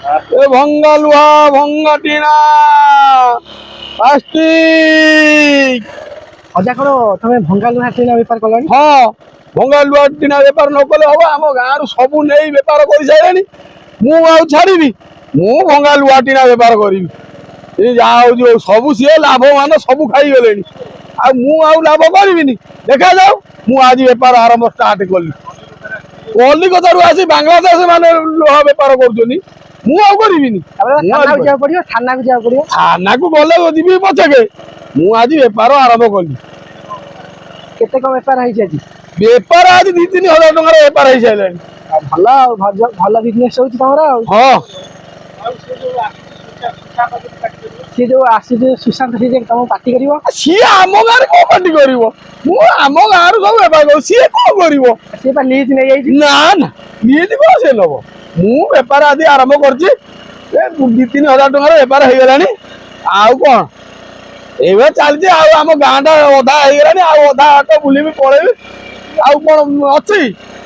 ଏ ଭଙ୍ଗା ଲୁହା ଭଙ୍ଗା ଟିଣା ପ୍ଲାଷ୍ଟିକ। ଅଜା କଣ ତମେ ଭଙ୍ଗା ଲୁହା ଟିଣା ବେପାର କଲଣି? ହଁ, ଭଙ୍ଗା ଲୁହା ଟିଣା ବେପାର ନ କଲେ ହବ? ଆମ ଗାଁରୁ ସବୁ ନେଇ ବେପାର କରିସାରିଲେଣି। ମୁଁ ଆଉ ଛାଡ଼ିବି? ମୁଁ ଭଙ୍ଗା ଲୁହା ଟିଣା ବେପାର କରିବି। ଏ ଯାହା ହଉଛି ହଉ, ସବୁ ସିଏ ଲାଭବାନ ସବୁ ଖାଇଗଲେଣି। ଆଉ ମୁଁ ଆଉ ଲାଭ କରିବିନି? ଦେଖାଯାଉ। ମୁଁ ଆଜି ବେପାର ଆରମ୍ଭ ଷ୍ଟାର୍ଟ କଲି। କଲିକତାରୁ ଆସି ବାଂଲାଦେଶ ମାନେ ଲୁହା ବେପାର କରୁଛନ୍ତି, ମୁଁ ଆଉ କରିବିନି? ଥାନାକୁ ଯିବାକୁ ପଡିବ, ଥାନାକୁ ଯିବାକୁ ପଡିବ। ଥାନାକୁ ଗଲେ ଯିବି ପଛକେ, ମୁଁ ଆଜି ବେପାର ଆରମ୍ଭ କଲି। କେତେ କଣ ବେପାର ହେଇଛି ଆଜି? ବେପାର ଆଜି 2-3 ହଜାର ଟଙ୍କାର ବେପାର ହେଇସାରିଲାଣି। ଭଲ ଆଉ ଭଲ ବିଜନେସ ହଉଛି ତମର ଆଉ। ହଁ, ସିଏ ଯୋଉ ଆସିଛି ସୁଶାନ୍ତ, ସିଏ ତମକୁ ପାଟି କରିବ? ସିଏ ଆମ ଗାଁରେ କଣ ପାଟି କରିବ? ମୁଁ ଆମ ଗାଁରୁ ସବୁ ବେପାର କରୁଛି, ସିଏ କଣ କରିବ? ସିଏ ବା ଲିଜ ନେଇଯାଇଛି। ନା ନା, ନିହାତି କଣ ସେ ନବ? ମୁଁ ବେପାର ଆଜି ଆରମ୍ଭ କରିଛି। 2-3 ହଜାର ଟଙ୍କାର ବେପାର ହେଇଗଲାଣି। ଆଉ କଣ ଏଇଭଳିଆ ଚାଲିଛି। ଆଉ ଆମ ଗାଁଟା ଅଧା ହେଇଗଲାଣି, ଆଉ ଅଧା ହାଟ ବୁଲିବି ପଳେଇବି। ଆଉ କଣ ଅଛି?